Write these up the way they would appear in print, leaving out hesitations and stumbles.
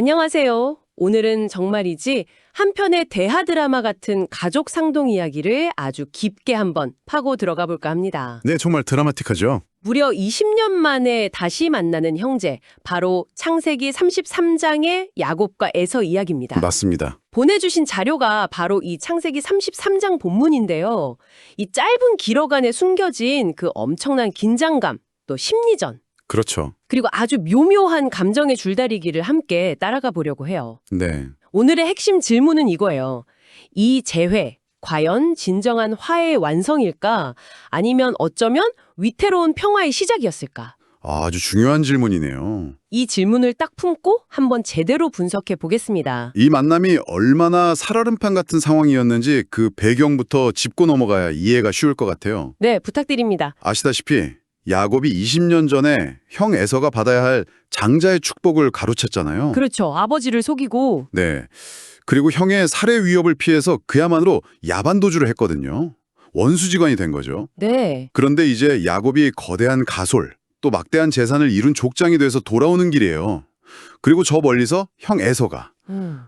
안녕하세요. 오늘은 정말이지 한 편의 대하 드라마 같은 가족 상동 이야기를 아주 깊게 한번 파고 들어가 볼까 합니다. 네, 정말 드라마틱하죠. 무려 20년 만에 다시 만나는 형제, 바로 창세기 33장의 야곱과 에서 이야기입니다. 맞습니다. 보내주신 자료가 바로 이 창세기 33장 본문인데요. 이 짧은 기록 안에 숨겨진 그 엄청난 긴장감, 또 심리전, 그렇죠. 그리고 아주 묘묘한 감정의 줄다리기를 함께 따라가 보려고 해요. 네. 오늘의 핵심 질문은 이거예요. 이 재회, 과연 진정한 화해의 완성일까? 아니면 어쩌면 위태로운 평화의 시작이었을까? 아주 중요한 질문이네요. 이 질문을 딱 품고 한번 제대로 분석해 보겠습니다. 이 만남이 얼마나 살얼음판 같은 상황이었는지 그 배경부터 짚고 넘어가야 이해가 쉬울 것 같아요. 네, 부탁드립니다. 아시다시피 야곱이 20년 전에 형 에서가 받아야 할 장자의 축복을 가로챘잖아요. 그렇죠. 아버지를 속이고. 네. 그리고 형의 살해 위협을 피해서 그야말로 야반도주를 했거든요. 원수지간이 된 거죠. 네. 그런데 이제 야곱이 거대한 가솔, 또 막대한 재산을 이룬 족장이 돼서 돌아오는 길이에요. 그리고 저 멀리서 형 에서가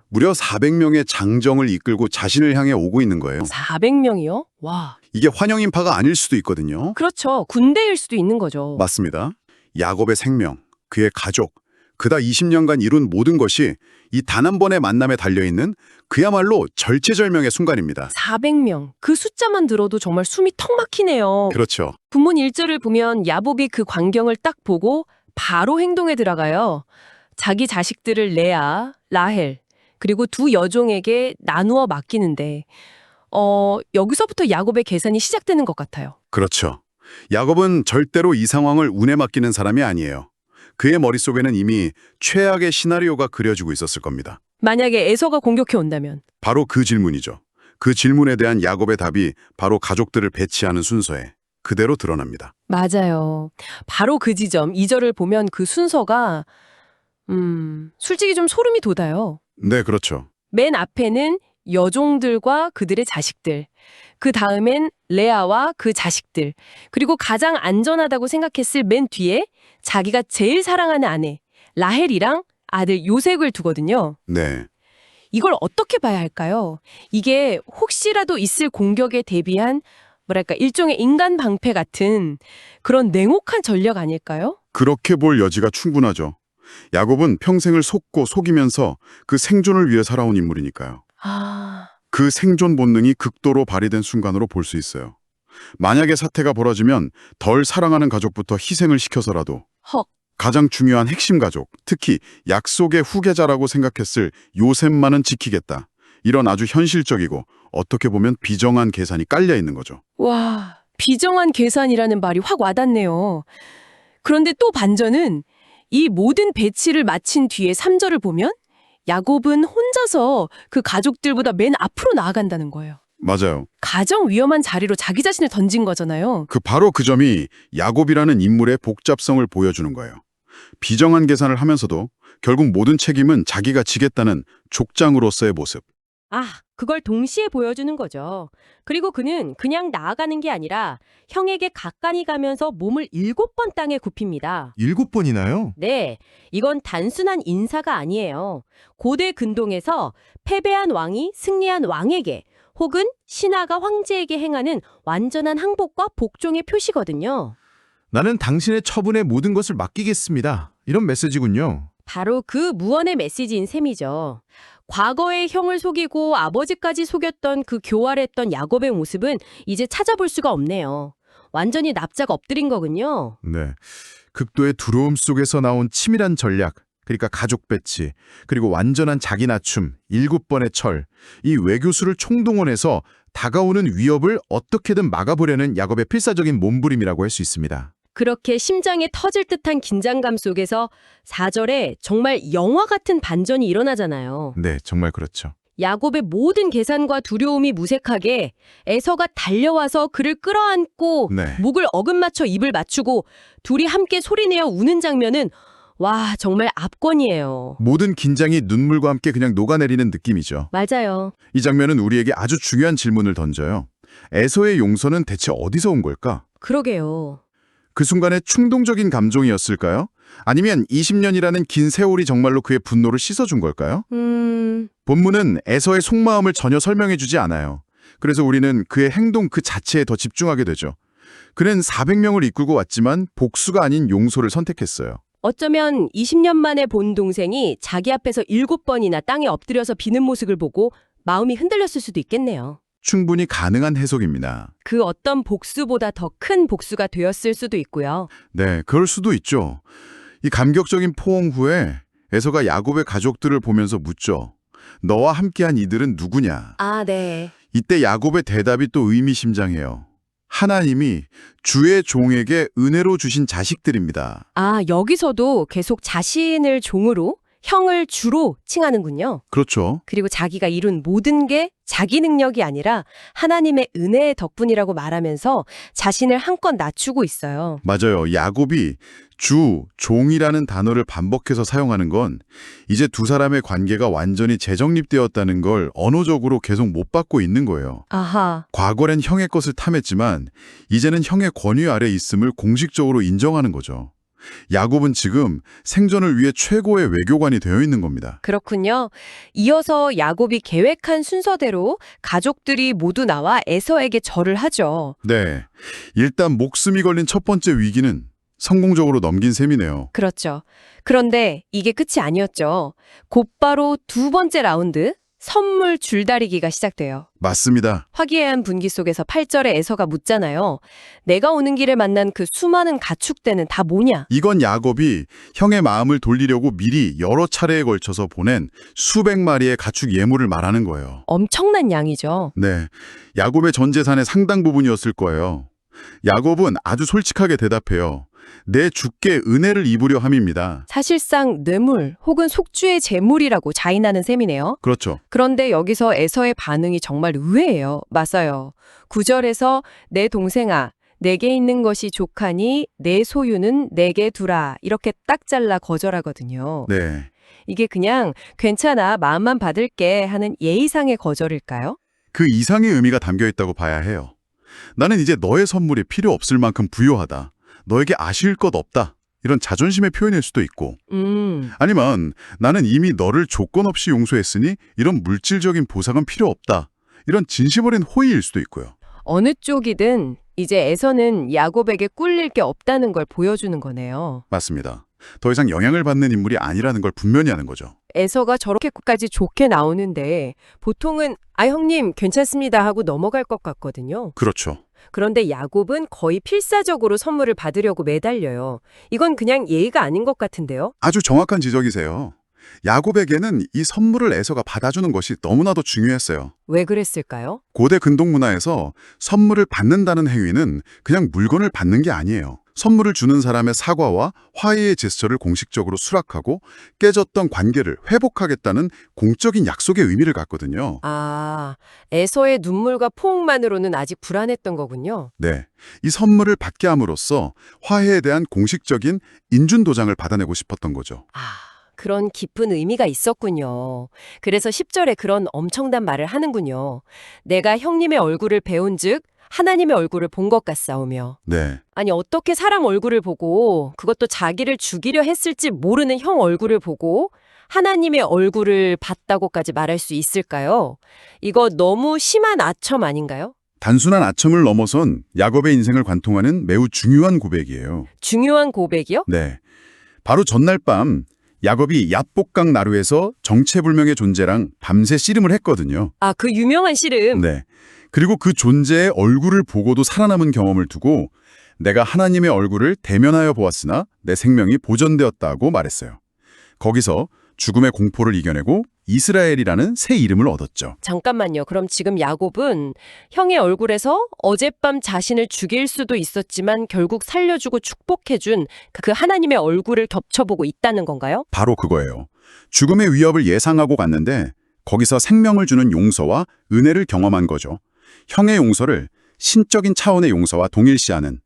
무려 400명의 장정을 이끌고 자신을 향해 오고 있는 거예요. 400명이요? 와. 이게 환영인파가 아닐 수도 있거든요. 그렇죠. 군대일 수도 있는 거죠. 맞습니다. 야곱의 생명, 그의 가족, 그다 20년간 이룬 모든 것이 이 단 한 번의 만남에 달려있는 그야말로 절체절명의 순간입니다. 400명. 그 숫자만 들어도 정말 숨이 턱 막히네요. 그렇죠. 본문 1절을 보면 야곱이 그 광경을 딱 보고 바로 행동에 들어가요. 자기 자식들을 레아, 라헬, 그리고 두 여종에게 나누어 맡기는데 여기서부터 야곱의 계산이 시작되는 것 같아요. 그렇죠. 야곱은 절대로 이 상황을 운에 맡기는 사람이 아니에요. 그의 머릿속에는 이미 최악의 시나리오가 그려지고 있었을 겁니다. 만약에 에서가 공격해 온다면? 바로 그 질문이죠. 그 질문에 대한 야곱의 답이 바로 가족들을 배치하는 순서에 그대로 드러납니다. 맞아요. 바로 그 지점, 2절을 보면 그 순서가 솔직히 좀 소름이 돋아요. 네, 그렇죠. 맨 앞에는 여종들과 그들의 자식들, 그 다음엔 레아와 그 자식들, 그리고 가장 안전하다고 생각했을 맨 뒤에 자기가 제일 사랑하는 아내 라헬이랑 아들 요셉을 두거든요. 네. 이걸 어떻게 봐야 할까요? 이게 혹시라도 있을 공격에 대비한 뭐랄까 일종의 인간 방패 같은 그런 냉혹한 전략 아닐까요? 그렇게 볼 여지가 충분하죠. 야곱은 평생을 속고 속이면서 그 생존을 위해 살아온 인물이니까요. 그 생존 본능이 극도로 발휘된 순간으로 볼 수 있어요. 만약에 사태가 벌어지면 덜 사랑하는 가족부터 희생을 시켜서라도 헉. 가장 중요한 핵심 가족, 특히 약속의 후계자라고 생각했을 요셉만은 지키겠다. 이런 아주 현실적이고 어떻게 보면 비정한 계산이 깔려 있는 거죠. 와, 비정한 계산이라는 말이 확 와닿네요. 그런데 또 반전은 이 모든 배치를 마친 뒤에 3절을 보면 야곱은 혼자서 그 가족들보다 맨 앞으로 나아간다는 거예요. 맞아요. 가장 위험한 자리로 자기 자신을 던진 거잖아요. 바로 그 점이 야곱이라는 인물의 복잡성을 보여주는 거예요. 비정한 계산을 하면서도 결국 모든 책임은 자기가 지겠다는 족장으로서의 모습. 그걸 동시에 보여주는 거죠. 그리고 그는 그냥 나아가는 게 아니라 형에게 가까이 가면서 몸을 7번 땅에 굽힙니다. 7번이나요? 네, 이건 단순한 인사가 아니에요. 고대 근동에서 패배한 왕이 승리한 왕에게 혹은 신하가 황제에게 행하는 완전한 항복과 복종의 표시거든요. 나는 당신의 처분에 모든 것을 맡기겠습니다. 이런 메시지군요. 바로 그 무언의 메시지인 셈이죠. 과거의 형을 속이고 아버지까지 속였던 그 교활했던 야곱의 모습은 이제 찾아볼 수가 없네요. 완전히 납작 엎드린 거군요. 네. 극도의 두려움 속에서 나온 치밀한 전략, 그러니까 가족 배치, 그리고 완전한 자기 낮춤, 7번의 철, 이 외교수를 총동원해서 다가오는 위협을 어떻게든 막아보려는 야곱의 필사적인 몸부림이라고 할 수 있습니다. 그렇게 심장에 터질 듯한 긴장감 속에서 4절에 정말 영화 같은 반전이 일어나잖아요. 네, 정말 그렇죠. 야곱의 모든 계산과 두려움이 무색하게 에서가 달려와서 그를 끌어안고 네. 목을 어긋맞춰 입을 맞추고 둘이 함께 소리내어 우는 장면은 와, 정말 압권이에요. 모든 긴장이 눈물과 함께 그냥 녹아내리는 느낌이죠. 맞아요. 이 장면은 우리에게 아주 중요한 질문을 던져요. 에서의 용서는 대체 어디서 온 걸까? 그러게요. 그 순간의 충동적인 감정이었을까요? 아니면 20년이라는 긴 세월이 정말로 그의 분노를 씻어준 걸까요? 본문은 에서의 속마음을 전혀 설명해주지 않아요. 그래서 우리는 그의 행동 그 자체에 더 집중하게 되죠. 그는 400명을 이끌고 왔지만 복수가 아닌 용서를 선택했어요. 어쩌면 20년 만에 본 동생이 자기 앞에서 7번이나 땅에 엎드려서 비는 모습을 보고 마음이 흔들렸을 수도 있겠네요. 충분히 가능한 해석입니다. 그 어떤 복수보다 더 큰 복수가 되었을 수도 있고요. 네, 그럴 수도 있죠. 이 감격적인 포옹 후에 에서가 야곱의 가족들을 보면서 묻죠. 너와 함께한 이들은 누구냐? 아, 네. 이때 야곱의 대답이 또 의미심장해요. 하나님이 주의 종에게 은혜로 주신 자식들입니다. 아, 여기서도 계속 자신을 종으로, 형을 주로 칭하는군요. 그렇죠. 그리고 자기가 이룬 모든 게 자기 능력이 아니라 하나님의 은혜의 덕분이라고 말하면서 자신을 한껏 낮추고 있어요. 맞아요. 야곱이 주, 종이라는 단어를 반복해서 사용하는 건 이제 두 사람의 관계가 완전히 재정립되었다는 걸 언어적으로 계속 못 받고 있는 거예요. 아하. 과거엔 형의 것을 탐했지만 이제는 형의 권위 아래 있음을 공식적으로 인정하는 거죠. 야곱은 지금 생존을 위해 최고의 외교관이 되어 있는 겁니다. 그렇군요. 이어서 야곱이 계획한 순서대로 가족들이 모두 나와 에서에게 절을 하죠. 네. 일단 목숨이 걸린 첫 번째 위기는 성공적으로 넘긴 셈이네요. 그렇죠. 그런데 이게 끝이 아니었죠. 곧바로 두 번째 라운드, 선물 줄다리기가 시작돼요. 맞습니다. 화기애애한 분기 속에서 8절에 에서가 묻잖아요. 내가 오는 길에 만난 그 수많은 가축대는 다 뭐냐? 이건 야곱이 형의 마음을 돌리려고 미리 여러 차례에 걸쳐서 보낸 수백 마리의 가축 예물을 말하는 거예요. 엄청난 양이죠. 네. 야곱의 전 재산의 상당 부분이었을 거예요. 야곱은 아주 솔직하게 대답해요. 내 주께 은혜를 입으려 함입니다. 사실상 뇌물 혹은 속주의 재물이라고 자인하는 셈이네요. 그렇죠. 그런데 여기서 에서의 반응이 정말 의외예요. 맞아요. 9절에서 내 동생아, 내게 있는 것이 족하니 내 소유는 내게 두라. 이렇게 딱 잘라 거절하거든요. 네. 이게 그냥 괜찮아, 마음만 받을게 하는 예의상의 거절일까요? 그 이상의 의미가 담겨 있다고 봐야 해요. 나는 이제 너의 선물이 필요 없을 만큼 부유하다. 너에게 아쉬울 것 없다. 이런 자존심의 표현일 수도 있고 아니면 나는 이미 너를 조건 없이 용서했으니 이런 물질적인 보상은 필요 없다. 이런 진심 어린 호의일 수도 있고요. 어느 쪽이든 이제 에서는 야곱에게 꿀릴 게 없다는 걸 보여주는 거네요. 맞습니다. 더 이상 영향을 받는 인물이 아니라는 걸 분명히 하는 거죠. 에서가 저렇게까지 좋게 나오는데 보통은 아 형님 괜찮습니다 하고 넘어갈 것 같거든요. 그렇죠. 그런데 야곱은 거의 필사적으로 선물을 받으려고 매달려요. 이건 그냥 예의가 아닌 것 같은데요. 아주 정확한 지적이세요. 야곱에게는 이 선물을 에서가 받아주는 것이 너무나도 중요했어요. 왜 그랬을까요? 고대 근동 문화에서 선물을 받는다는 행위는 그냥 물건을 받는 게 아니에요. 선물을 주는 사람의 사과와 화해의 제스처를 공식적으로 수락하고 깨졌던 관계를 회복하겠다는 공적인 약속의 의미를 갖거든요. 아, 에서의 눈물과 포옹만으로는 아직 불안했던 거군요. 네, 이 선물을 받게 함으로써 화해에 대한 공식적인 인준 도장을 받아내고 싶었던 거죠. 아, 그런 깊은 의미가 있었군요. 그래서 10절에 그런 엄청난 말을 하는군요. 내가 형님의 얼굴을 배운 즉 하나님의 얼굴을 본 것 같사오며. 네, 아니 어떻게 사람 얼굴을 보고 그것도 자기를 죽이려 했을지 모르는 형 얼굴을 보고 하나님의 얼굴을 봤다고까지 말할 수 있을까요? 이거 너무 심한 아첨 아닌가요? 단순한 아첨을 넘어선 야곱의 인생을 관통하는 매우 중요한 고백이에요. 중요한 고백이요? 네, 바로 전날 밤 야곱이 얍복강 나루에서 정체불명의 존재랑 밤새 씨름을 했거든요. 아, 그 유명한 씨름. 네. 그리고 그 존재의 얼굴을 보고도 살아남은 경험을 두고 내가 하나님의 얼굴을 대면하여 보았으나 내 생명이 보존되었다고 말했어요. 거기서 죽음의 공포를 이겨내고 이스라엘이라는 새 이름을 얻었죠. 잠깐만요. 그럼 지금 야곱은 형의 얼굴에서 어젯밤 자신을 죽일 수도 있었지만 결국 살려주고 축복해준 그 하나님의 얼굴을 겹쳐보고 있다는 건가요? 바로 그거예요. 죽음의 위협을 예상하고 갔는데 거기서 생명을 주는 용서와 은혜를 경험한 거죠. 형의 용서를 신적인 차원의 용서와 동일시하는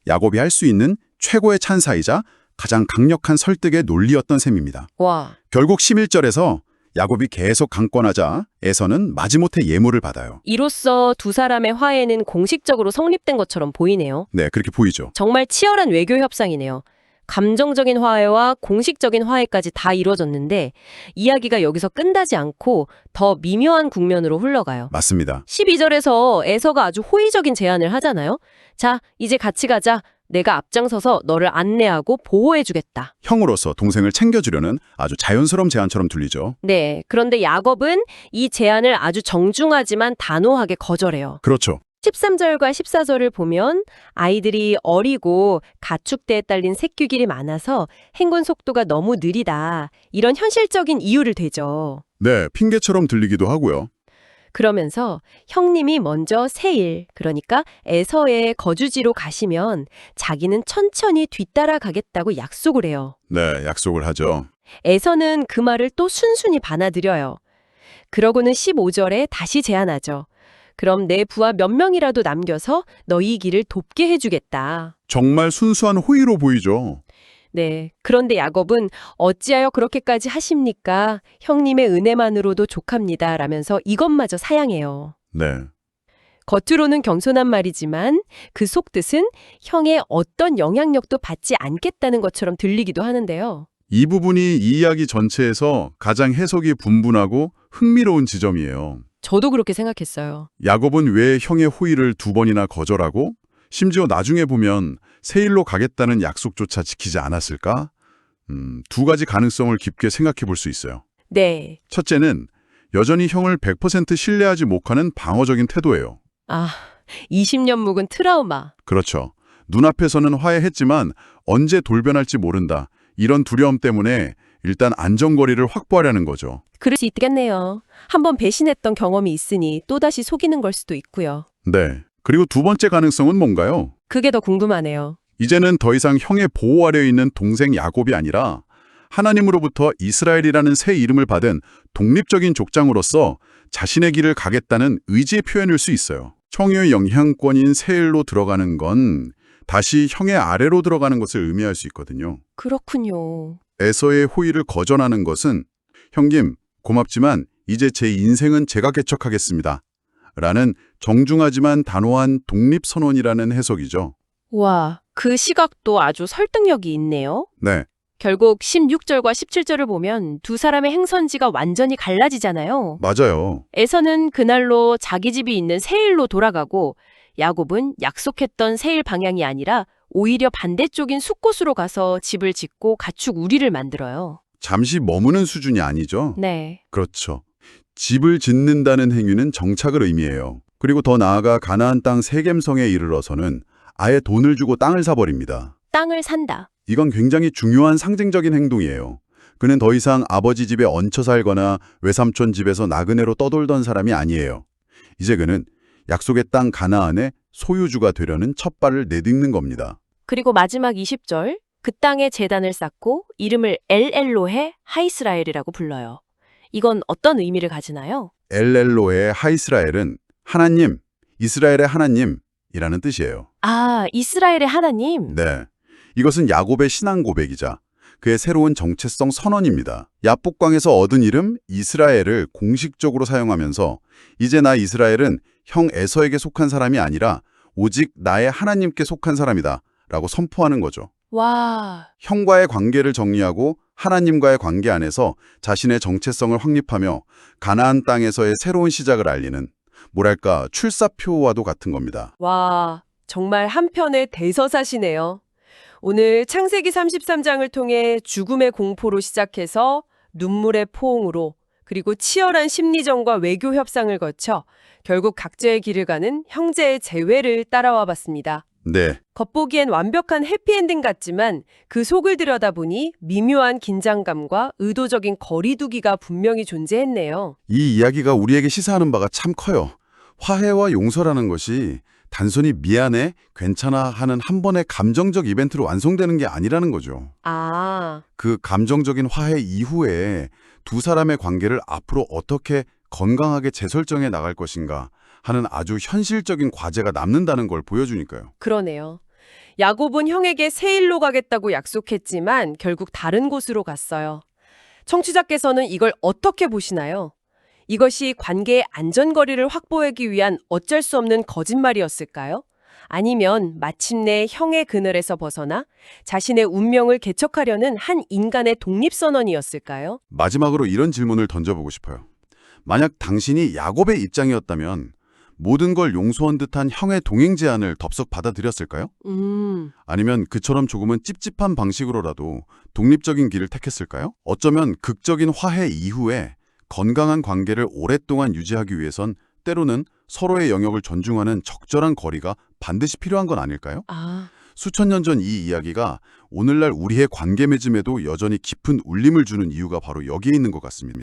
야곱이 할 수 있는 최고의 찬사이자 가장 강력한 설득의 논리였던 셈입니다. 와, 결국 11절에서 야곱이 계속 강권하자 에서는 마지못해 예물을 받아요. 이로써 두 사람의 화해는 공식적으로 성립된 것처럼 보이네요. 네, 그렇게 보이죠. 정말 치열한 외교 협상이네요. 감정적인 화해와 공식적인 화해까지 다 이루어졌는데 이야기가 여기서 끝나지 않고 더 미묘한 국면으로 흘러가요. 맞습니다. 12절에서 에서가 아주 호의적인 제안을 하잖아요. 자, 이제 같이 가자. 내가 앞장서서 너를 안내하고 보호해주겠다. 형으로서 동생을 챙겨주려는 아주 자연스러운 제안처럼 들리죠. 네, 그런데 야곱은 이 제안을 아주 정중하지만 단호하게 거절해요. 그렇죠. 13절과 14절을 보면 아이들이 어리고 가축대에 딸린 새끼길이 많아서 행군 속도가 너무 느리다. 이런 현실적인 이유를 대죠. 네, 핑계처럼 들리기도 하고요. 그러면서 형님이 먼저 세일, 그러니까 에서의 거주지로 가시면 자기는 천천히 뒤따라 가겠다고 약속을 해요. 네, 약속을 하죠. 에서는 그 말을 또 순순히 받아들여요. 그러고는 15절에 다시 제안하죠. 그럼 내 부하 몇 명이라도 남겨서 너희 길을 돕게 해주겠다. 정말 순수한 호의로 보이죠. 네. 그런데 야곱은 어찌하여 그렇게까지 하십니까? 형님의 은혜만으로도 족합니다. 라면서 이것마저 사양해요. 네. 겉으로는 겸손한 말이지만 그 속뜻은 형의 어떤 영향력도 받지 않겠다는 것처럼 들리기도 하는데요. 이 부분이 이 이야기 전체에서 가장 해석이 분분하고 흥미로운 지점이에요. 저도 그렇게 생각했어요. 야곱은 왜 형의 호의를 2번이나 거절하고 심지어 나중에 보면 세일로 가겠다는 약속조차 지키지 않았을까? 두 가지 가능성을 깊게 생각해 볼 수 있어요. 네. 첫째는 여전히 형을 100% 신뢰하지 못하는 방어적인 태도예요. 20년 묵은 트라우마. 그렇죠. 눈앞에서는 화해했지만 언제 돌변할지 모른다. 이런 두려움 때문에 일단 안전거리를 확보하려는 거죠. 그럴 수 있겠네요. 한번 배신했던 경험이 있으니 또다시 속이는 걸 수도 있고요. 네. 그리고 두 번째 가능성은 뭔가요? 그게 더 궁금하네요. 이제는 더 이상 형의 보호 아래에 있는 동생 야곱이 아니라 하나님으로부터 이스라엘이라는 새 이름을 받은 독립적인 족장으로서 자신의 길을 가겠다는 의지의 표현일 수 있어요. 형의 영향권인 세일로 들어가는 건 다시 형의 아래로 들어가는 것을 의미할 수 있거든요. 그렇군요. 에서의 호의를 거절하는 것은 형님, 고맙지만 이제 제 인생은 제가 개척하겠습니다. 라는 정중하지만 단호한 독립선언이라는 해석이죠. 와, 그 시각도 아주 설득력이 있네요. 네, 결국 16절과 17절을 보면 두 사람의 행선지가 완전히 갈라지잖아요. 맞아요. 에서는 그날로 자기 집이 있는 세일로 돌아가고 야곱은 약속했던 세일 방향이 아니라 오히려 반대쪽인 숫곳으로 가서 집을 짓고 가축 우리를 만들어요. 잠시 머무는 수준이 아니죠. 네. 그렇죠. 집을 짓는다는 행위는 정착을 의미해요. 그리고 더 나아가 가나안 땅 세겜성에 이르러서는 아예 돈을 주고 땅을 사버립니다. 땅을 산다. 이건 굉장히 중요한 상징적인 행동이에요. 그는 더 이상 아버지 집에 얹혀 살거나 외삼촌 집에서 나그네로 떠돌던 사람이 아니에요. 이제 그는 약속의 땅 가나안의 소유주가 되려는 첫 발을 내딛는 겁니다. 그리고 마지막 20절, 그 땅에 제단을 쌓고 이름을 엘엘로헤 하이스라엘이라고 불러요. 이건 어떤 의미를 가지나요? 엘렐로의 하이스라엘은 하나님, 이스라엘의 하나님이라는 뜻이에요. 이스라엘의 하나님. 네, 이것은 야곱의 신앙 고백이자 그의 새로운 정체성 선언입니다. 야복강에서 얻은 이름 이스라엘을 공식적으로 사용하면서 이제 나 이스라엘은 형 에서에게 속한 사람이 아니라 오직 나의 하나님께 속한 사람이다 라고 선포하는 거죠. 와, 형과의 관계를 정리하고 하나님과의 관계 안에서 자신의 정체성을 확립하며 가나안 땅에서의 새로운 시작을 알리는 뭐랄까 출사표와도 같은 겁니다. 와, 정말 한편의 대서사시네요. 오늘 창세기 33장을 통해 죽음의 공포로 시작해서 눈물의 포옹으로 그리고 치열한 심리전과 외교 협상을 거쳐 결국 각자의 길을 가는 형제의 재회를 따라와 봤습니다. 네, 겉보기엔 완벽한 해피엔딩 같지만 그 속을 들여다보니 미묘한 긴장감과 의도적인 거리두기가 분명히 존재했네요. 이 이야기가 우리에게 시사하는 바가 참 커요. 화해와 용서라는 것이 단순히 미안해, 괜찮아 하는 한 번의 감정적 이벤트로 완성되는 게 아니라는 거죠. 그 감정적인 화해 이후에 두 사람의 관계를 앞으로 어떻게 건강하게 재설정해 나갈 것인가 하는 아주 현실적인 과제가 남는다는 걸 보여주니까요. 그러네요. 야곱은 형에게 세일로 가겠다고 약속했지만 결국 다른 곳으로 갔어요. 청취자께서는 이걸 어떻게 보시나요? 이것이 관계의 안전거리를 확보하기 위한 어쩔 수 없는 거짓말이었을까요? 아니면 마침내 형의 그늘에서 벗어나 자신의 운명을 개척하려는 한 인간의 독립선언이었을까요? 마지막으로 이런 질문을 던져보고 싶어요. 만약 당신이 야곱의 입장이었다면 모든 걸 용서한 듯한 형의 동행 제안을 덥석 받아들였을까요? 아니면 그처럼 조금은 찝찝한 방식으로라도 독립적인 길을 택했을까요? 어쩌면 극적인 화해 이후에 건강한 관계를 오랫동안 유지하기 위해선 때로는 서로의 영역을 존중하는 적절한 거리가 반드시 필요한 건 아닐까요? 수천 년 전 이 이야기가 오늘날 우리의 관계 맺음에도 여전히 깊은 울림을 주는 이유가 바로 여기에 있는 것 같습니다.